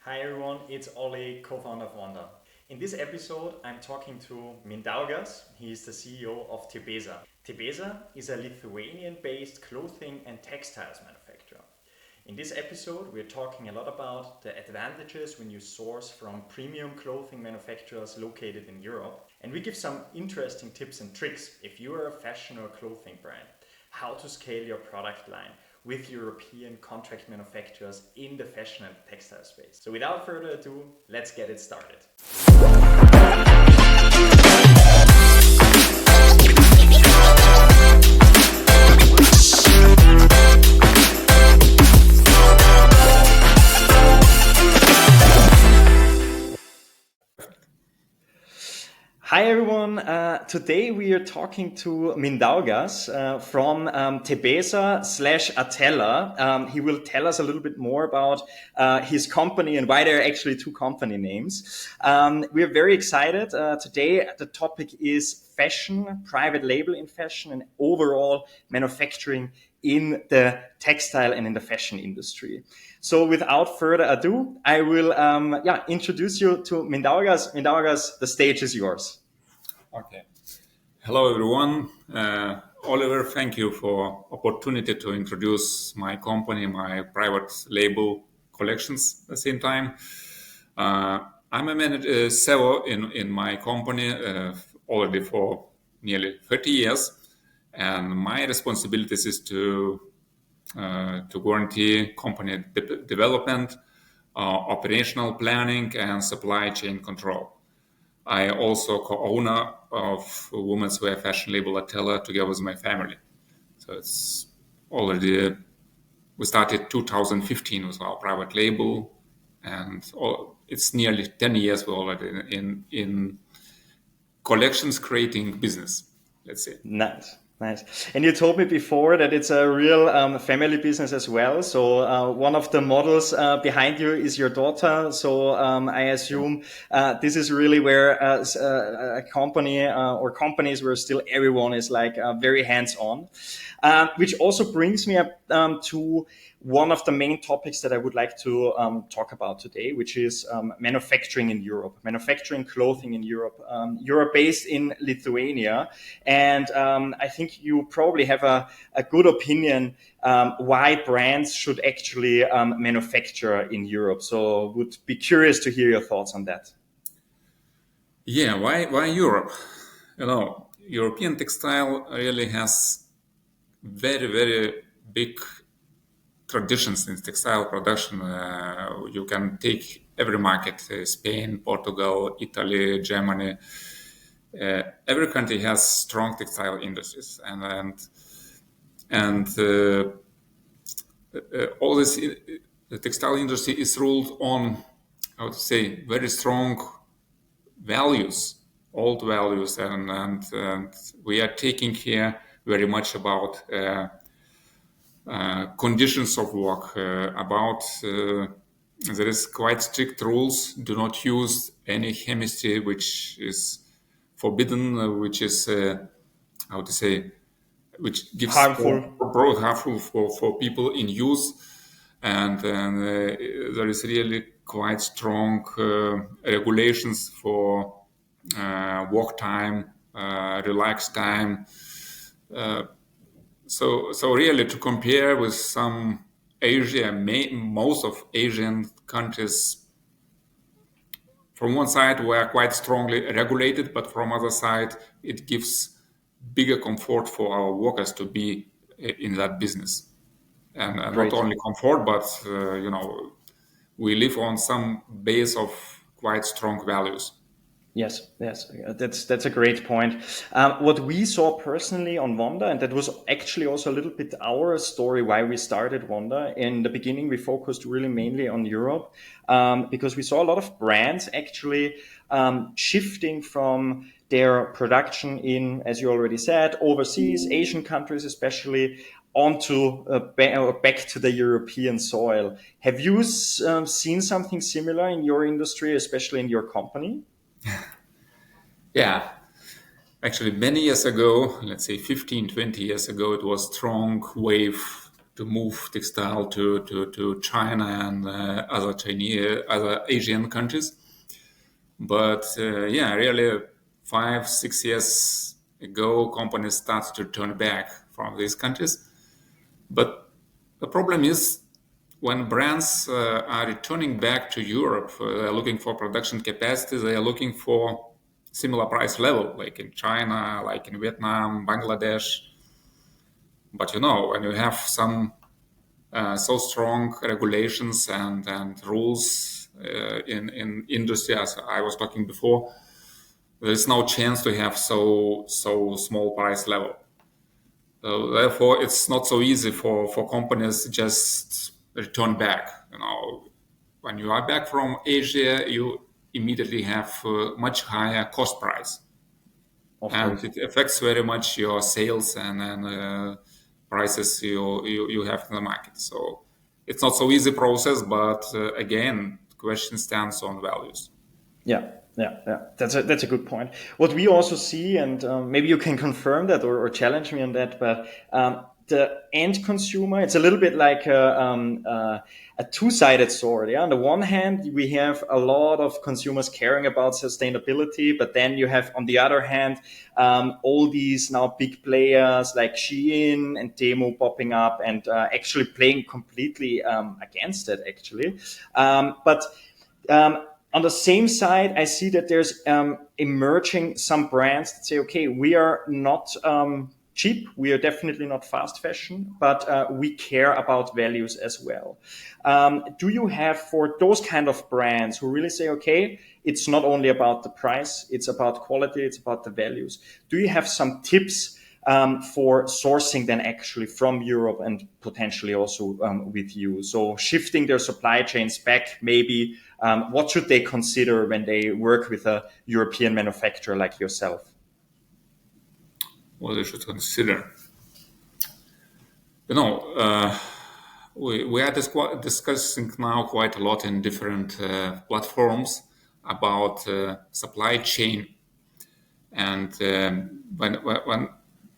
Hi everyone, it's Oli, co-founder of Wanda. In this episode, I'm talking to Mindaugas. He is the CEO of Tebesa. Tebesa is a Lithuanian-based clothing and textiles manufacturer. In this episode, we're talking a lot about the advantages when you source from premium clothing manufacturers located in Europe. And we give some interesting tips and tricks if you are a fashion or clothing brand, how to scale your product line with European contract manufacturers in the fashion and textile space. So without further ado, let's get it started. Hi everyone, today we are talking to Mindaugas from Tebesa.lt. He will tell us a little bit more about his company and why there are actually two company names. We are very excited. Today the topic is fashion, private label in fashion and overall manufacturing in the textile and in the fashion industry. So without further ado, I will introduce you to Mindaugas. Mindaugas, the stage is yours. Okay. Hello, everyone. Oliver, thank you for opportunity to introduce my company, my private label collections at the same time. I'm a manager, seller in my company already for nearly 30 years, and my responsibilities is to guarantee company development, operational planning, and supply chain control. I also co-owner of women's wear fashion label Atella together with my family. So it's already, we started 2015 with our private label, and it's nearly 10 years we're already in collections creating business, let's say. Nice. Nice. And you told me before that it's a real family business as well. So one of the models behind you is your daughter. So I assume this is really where a company or companies where still everyone is like very hands-on. Which also brings me up to one of the main topics that I would like to talk about today, which is manufacturing in Europe, manufacturing clothing in Europe. You're based in Lithuania, and I think you probably have a good opinion why brands should actually manufacture in Europe. So would be curious to hear your thoughts on that. Yeah, why Europe? European textile really has very big traditions in textile production. You can take every market: Spain, Portugal, Italy, Germany. Every country has strong textile industries, and all this. The textile industry is ruled on, I would say, very strong values, old values, and we are taking here very much about conditions of work, about there is quite strict rules. Do not use any chemistry which is forbidden, which is how to say, which gives Harmful. harmful for people in use, and there is really quite strong regulations for work time, relax time. So really, to compare with some Asia, most of Asian countries, from one side we are quite strongly regulated, but from other side it gives bigger comfort for our workers to be in that business, and not Great. only comfort, but we live on some base of quite strong values. Yes, that's a great point. What we saw personally on Wanda, and that was actually also a little bit our story why we started Wanda. In the beginning, we focused really mainly on Europe because we saw a lot of brands actually shifting from their production in, as you already said, overseas, Asian countries especially, onto back to the European soil. Have you seen something similar in your industry, especially in your company? Yeah, actually many years ago, let's say 15, 20 years ago, it was strong wave to move textile to China and other Asian countries. But really 5-6 years ago, companies start to turn back from these countries. But the problem is when brands are returning back to Europe, they're looking for production capacity, they are looking for similar price level, like in China, like in Vietnam, Bangladesh. But when you have some so strong regulations and rules in industry, as I was talking before, there's no chance to have so small price level. So therefore, it's not so easy for companies just return back. When you are back from Asia, you immediately have much higher cost price, and it affects very much your sales and prices you have in the market. So it's not so easy process, but again, the question stands on values. Yeah. That's a good point. What we also see, and maybe you can confirm that or challenge me on that, but the end consumer, it's a little bit like a two-sided sword. Yeah, on the one hand, we have a lot of consumers caring about sustainability, but then you have, on the other hand, all these now big players like Shein and Temu popping up and actually playing completely against it, actually. But on the same side, I see that there's emerging some brands that say, okay, we are not cheap. We are definitely not fast fashion, but we care about values as well. Do you have, for those kind of brands who really say, okay, it's not only about the price, it's about quality, it's about the values. Do you have some tips for sourcing then actually from Europe and potentially also with you? So shifting their supply chains back, maybe what should they consider when they work with a European manufacturer like yourself? What they should consider. We are discussing now quite a lot in different platforms about supply chain. And when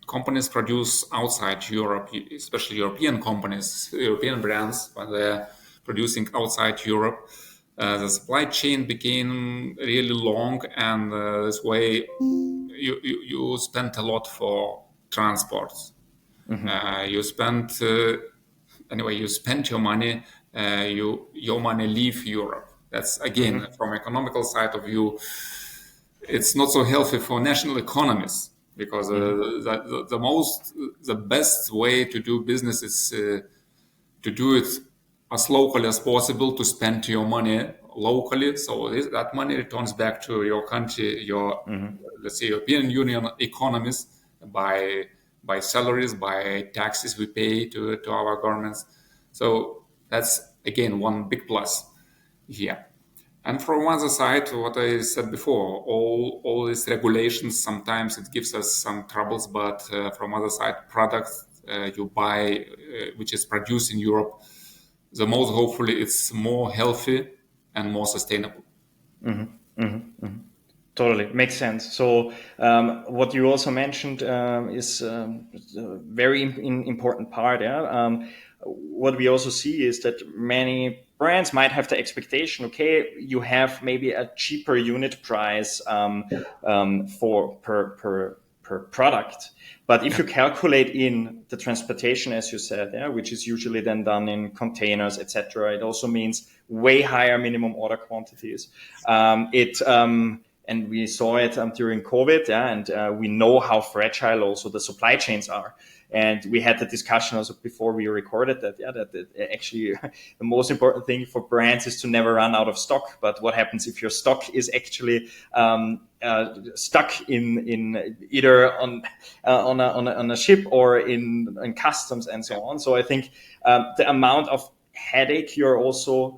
companies produce outside Europe, especially European companies, European brands, when they're producing outside Europe, the supply chain became really long, and this way you spent a lot for transports. You spent you spend your money. Your money leave Europe. That's again from economical side of view. It's not so healthy for national economies, because the best way to do business is to do it as locally as possible, to spend your money locally, so that money returns back to your country, your let's say European Union economies, by salaries, by taxes we pay to our governments. So that's again one big plus here. And from other side, what I said before, all these regulations, sometimes it gives us some troubles, but from other side, products you buy, which is produced in Europe, the most hopefully it's more healthy and more sustainable. Totally makes sense. So what you also mentioned is a very important part. Yeah. What we also see is that many brands might have the expectation, okay, you have maybe a cheaper unit price for per product. But if you calculate in the transportation, as you said, yeah, which is usually then done in containers, etc., it also means way higher minimum order quantities. And we saw it during COVID, yeah, and we know how fragile also the supply chains are. And we had the discussion also before we recorded that, yeah, that actually the most important thing for brands is to never run out of stock. But what happens if your stock is actually stuck in either on a ship or in customs and so on? So I think the amount of headache you're also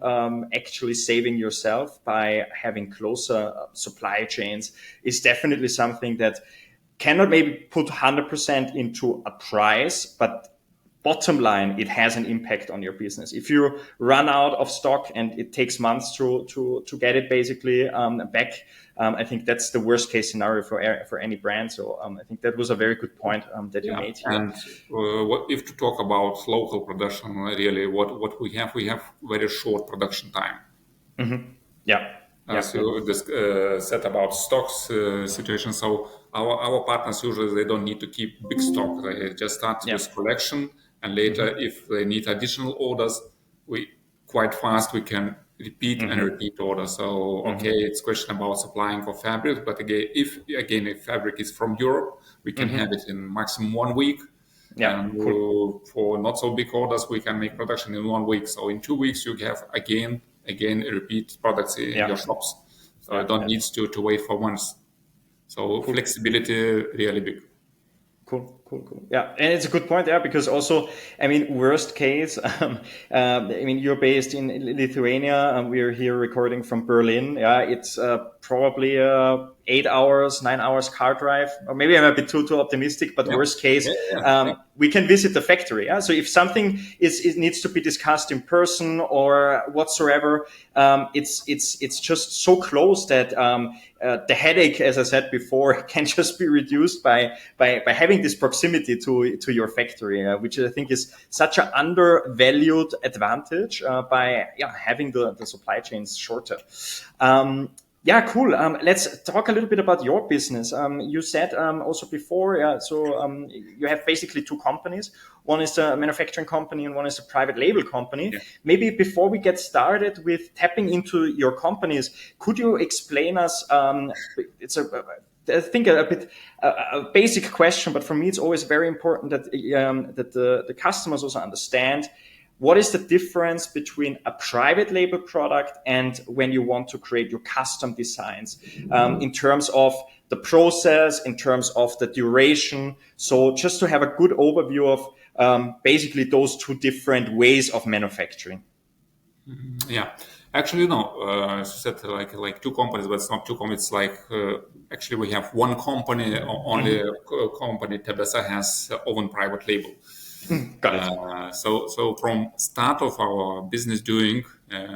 actually saving yourself by having closer supply chains is definitely something that cannot maybe put 100% into a price, but bottom line, it has an impact on your business. If you run out of stock and it takes months to get it basically back, I think that's the worst case scenario for any brand. So I think that was a very good point that you Yeah, made here. and what if to talk about local production, really, what we have very short production time. Yeah. As you said about stocks situation, so our partners usually they don't need to keep big stock. They just start with collection, and later if they need additional orders, we quite fast we can repeat and repeat orders. So okay, it's question about supplying of fabric, but if fabric is from Europe, we can have it in maximum 1 week. Yeah, And cool. for not so big orders, we can make production in 1 week. So in 2 weeks, you have again repeat products in your shops. So you don't need to wait for months. So flexibility really big. Cool. Yeah, and it's a good point there because also, I mean, worst case, I mean, you're based in Lithuania and we're here recording from Berlin. Yeah, it's probably 8 hours, 9 hours car drive, or maybe I'm a bit too optimistic. But worst case, we can visit the factory. Yeah, so if something it needs to be discussed in person or whatsoever, it's just so close that the headache, as I said before, can just be reduced by having this proximity to your factory, which I think is such an undervalued advantage by having the supply chains shorter. Yeah, cool. Let's talk a little bit about your business. You said also before, you have basically two companies. One is a manufacturing company and one is a private label company. Yeah. Maybe before we get started with tapping into your companies, could you explain us, I think a bit a basic question, but for me, it's always very important that the customers also understand what is the difference between a private label product and when you want to create your custom designs in terms of the process, in terms of the duration. So just to have a good overview of basically those two different ways of manufacturing. Yeah. Actually, no. As you said, like two companies, but it's not two companies. It's like actually we have one company. Only company Tebesa has own private label. Got it. So from start of our business doing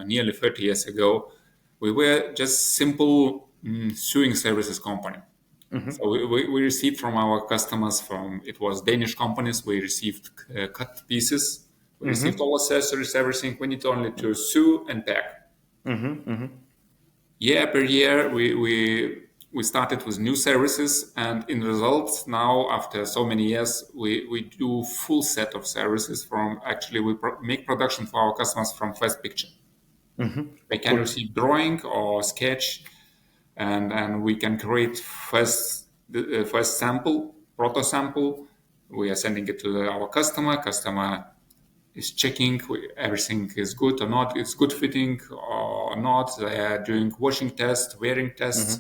nearly 30 years ago, we were just simple sewing services company. So we received from our customers it was Danish companies. We received cut pieces. We received all accessories, everything. We need only to sew and pack. Year per year, we started with new services, and in results now, after so many years, we do full set of services we make production for our customers from first picture. They can receive drawing or sketch, and we can create first sample, proto sample. We are sending it to our customer. Customer is checking everything is good or not, it's good fitting or not. They are doing washing tests, wearing tests,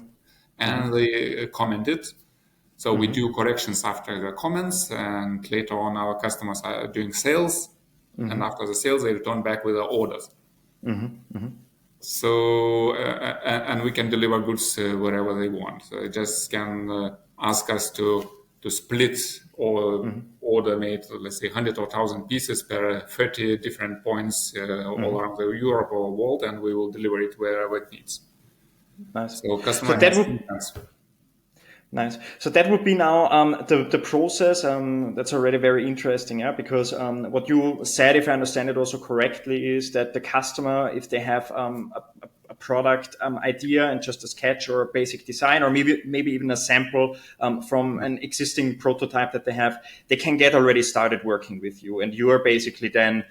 and they comment it. So we do corrections after the comments, and later on our customers are doing sales, and after the sales they return back with the orders. So and we can deliver goods wherever they want. So they just can ask us to split or order made, let's say 100 or 1,000 pieces per 30 different points all around Europe or world, and we will deliver it wherever it needs. Nice. So customer has Nice. So that would be now the process. That's already very interesting, yeah. Because what you said, if I understand it also correctly, is that the customer, if they have a product idea and just a sketch or a basic design, or maybe even a sample from an existing prototype that they have, they can get already started working with you, and you are basically then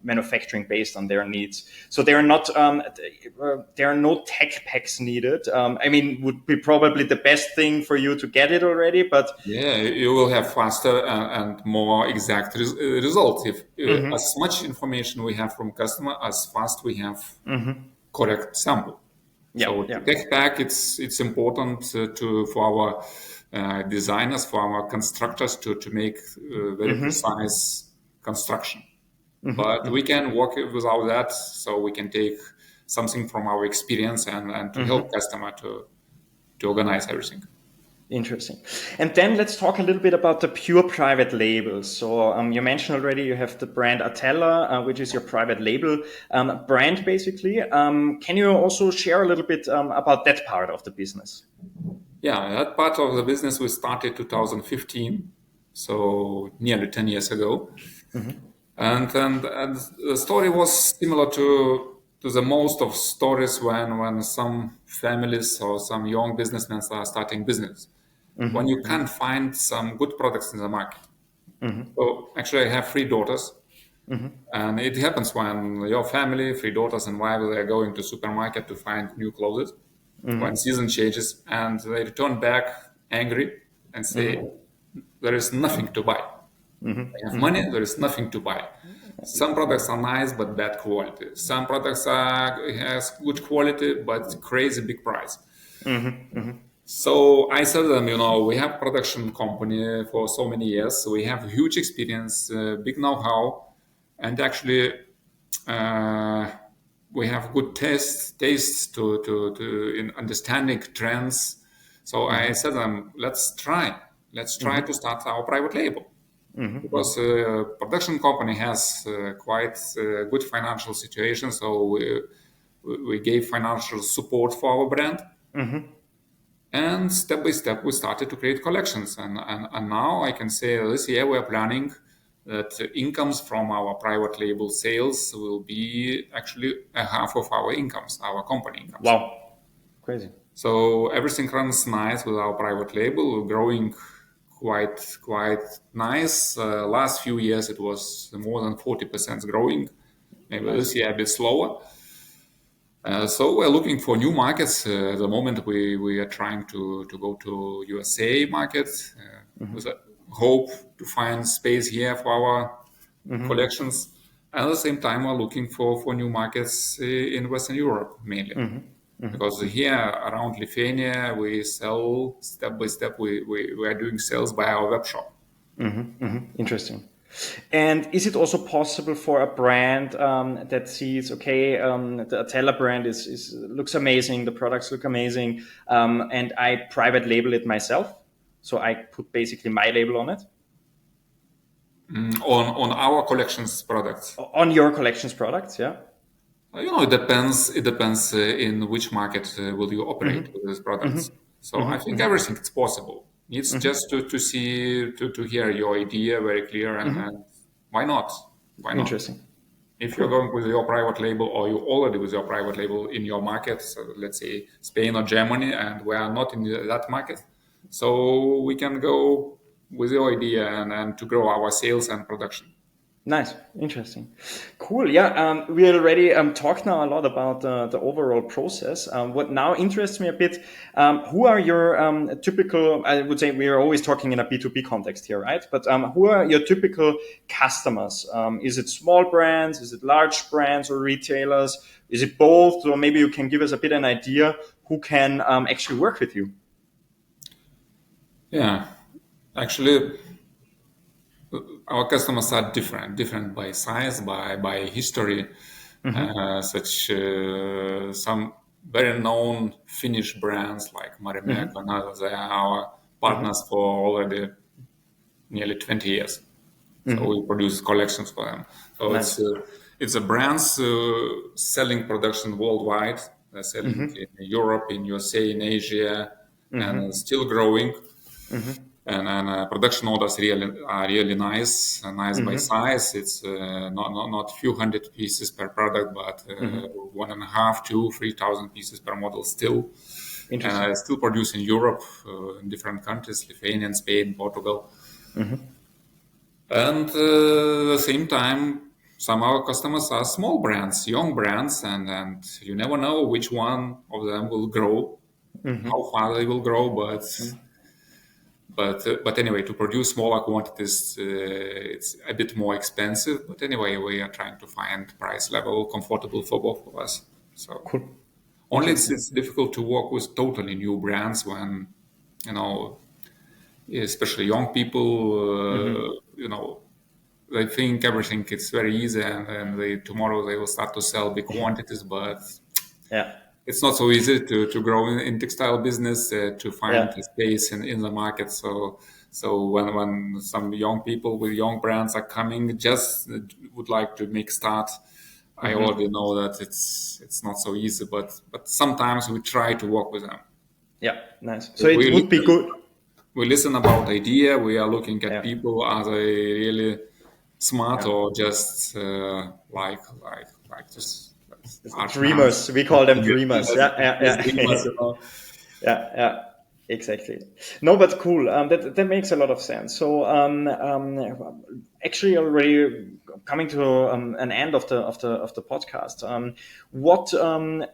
manufacturing based on their needs. So there are no tech packs needed. I mean, would be probably the best thing for you to get it already, but you will have faster and more exact results if as much information we have from customer, as fast we have correct sample. Tech pack, it's important for our designers, for our constructors to make very precise construction. But we can work without that, so we can take something from our experience and to help customer to organize everything. Interesting. And then let's talk a little bit about the pure private labels. So you mentioned already you have the brand Atella, which is your private label brand, basically. Can you also share a little bit about that part of the business? Yeah, that part of the business we started 2015, so nearly 10 years ago. And the story was similar to the most of stories when some families or some young businessmen are starting business. When you can't find some good products in the market. So actually, I have three daughters, and it happens when your family, three daughters and wife, they are going to supermarket to find new clothes when season changes, and they return back angry and say, "There is nothing to buy. I have money, there is nothing to buy." Some products are nice but bad quality. Some products are has good quality but crazy big price. So I said to them, we have production company for so many years. So we have huge experience, big know-how, and actually uh, we have good tastes to in understanding trends. So I said to them, let's try to start our private label because production company has quite good financial situation. So we gave financial support for our brand. And step by step, we started to create collections. And now I can say this year we're planning that incomes from our private label sales will be actually a half of our incomes, our company incomes. Wow, crazy. So everything runs nice with our private label. We're growing quite nice. Last few years it was more than 40% growing. Maybe this year a bit slower. So we're looking for new markets. At the moment, we are trying to go to USA market with a hope to find space here for our collections. At the same time, we're looking for new markets in Western Europe mainly. Because here around Lithuania, we sell step by step. We are doing sales by our web shop. Interesting. And is it also possible for a brand that sees, okay, the Atella brand is looks amazing, the products look amazing, and I private label it myself? So I put basically my label on it? On our collections products. On your collections products, yeah? It depends. It depends in which market will you operate with these products. So I think everything is possible. It's just to see to hear your idea very clear and why not? Why not? Interesting. If you're going with your private label or you already with your private label in your market, so let's say Spain or Germany, and we are not in that market, so we can go with your idea and to grow our sales and production. Nice, interesting, cool. Yeah, we already talked now a lot about the overall process. What now interests me a bit: who are your typical? I would say we are always talking in a B2B context here, right? But who are your typical customers? Is it small brands? Is it large brands or retailers? Is it both? Or maybe you can give us a bit an idea who can actually work with you. Yeah, actually, our customers are different by size, by history. Such some very known Finnish brands like Marimek and others. They are our partners for already nearly 20 years. So we produce collections for them. So Nice. it's a brands selling production worldwide. They're selling in Europe, in USA, in Asia, and still growing. And production orders are really nice, nice by size. It's not few hundred pieces per product, but 1.5, 2, 3,000 pieces per model still. And Interesting. I still produce in Europe, in different countries, Lithuania, Spain, Portugal. And at the same time, some of our customers are small brands, young brands, and you never know which one of them will grow, how far they will grow, but anyway, to produce smaller quantities, it's a bit more expensive. But anyway, we are trying to find price level comfortable for both of us. So Cool. only Interesting. it's difficult to work with totally new brands when especially young people, they think everything is very easy and tomorrow they will start to sell big quantities, but Yeah. it's not so easy to grow in textile business, to find Yeah. a space in the market. So when some young people with young brands are coming, just would like to make start, I already know that it's not so easy, but sometimes we try to work with them. Yeah. Nice. So it We would be listen, good. we listen about idea. We are looking at Yeah. people. Are they really smart Yeah. or just like just art man? Dreamers. We call them dreamers. Yes, Yeah. Yeah. yes, dreamers, Yeah. Yeah, yeah, exactly. No, but cool. That makes a lot of sense. So, actually, already coming to an end of the podcast. What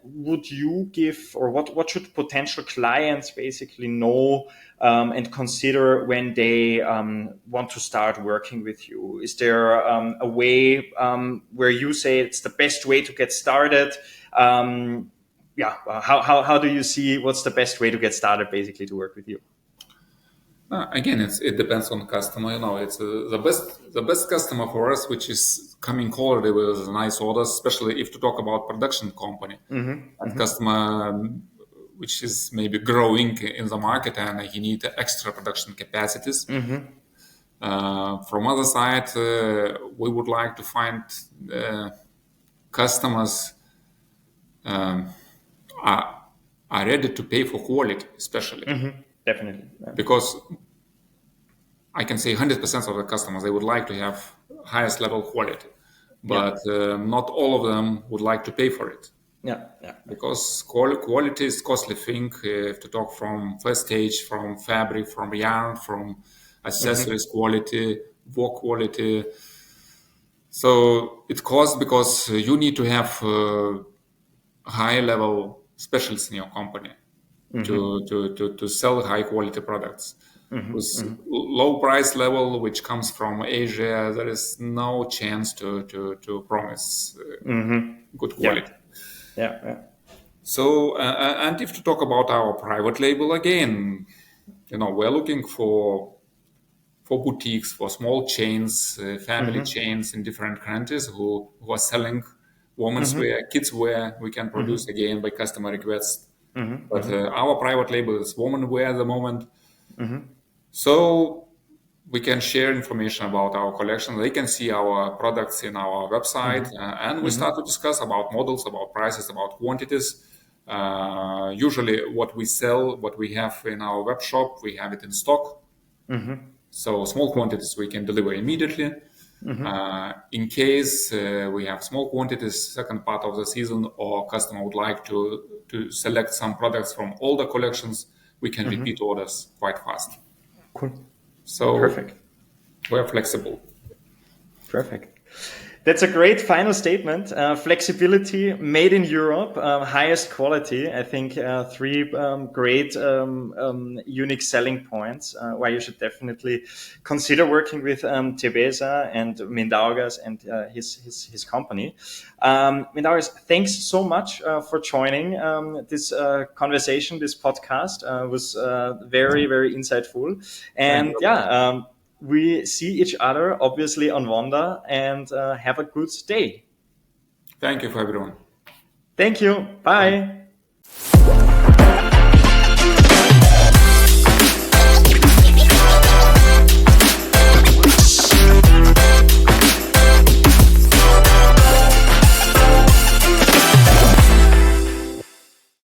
would you give, or what should potential clients basically know and consider when they want to start working with you? Is there a way where you say it's the best way to get started? Yeah, how do you see what's the best way to get started basically to work with you? Again, it depends on the customer. It's the best customer for us, which is coming already with nice orders, especially if to talk about production company and customer which is maybe growing in the market and he need extra production capacities. From other side, we would like to find customers um, are, are ready to pay for quality, especially Definitely. Yeah. because I can say 100% of the customers, they would like to have highest level quality, Yeah. but not all of them would like to pay for it Yeah. Yeah. because quality is costly thing. If to talk from first stage, from fabric, from yarn, from accessories quality, work quality. So it costs because you need to have high level specialists in your company to sell high quality products. With low price level, which comes from Asia, there is no chance to promise good Yeah. quality. Yeah. Yeah. So, and if to talk about our private label again, we're looking for boutiques, for small chains, family chains in different countries who are selling women's wear, kids wear. We can produce again by customer request. But our private label is woman wear at the moment. So we can share information about our collection. They can see our products in our website, and we start to discuss about models, about prices, about quantities. Usually, what we sell, what we have in our web shop, we have it in stock. So small quantities we can deliver immediately. In case we have small quantities, second part of the season, or customer would like to select some products from older collections, we can repeat orders quite fast. Cool. So Perfect. we're flexible. Perfect. That's a great final statement. Flexibility, made in Europe, highest quality. I think three great unique selling points why you should definitely consider working with Tebesa and Mindaugas and his company. Mindaugas, thanks so much for joining this conversation. This podcast was very, very insightful. Thank And you. yeah, we see each other obviously on Wanda, and have a good day. Thank you for everyone. Thank you. Bye. Bye.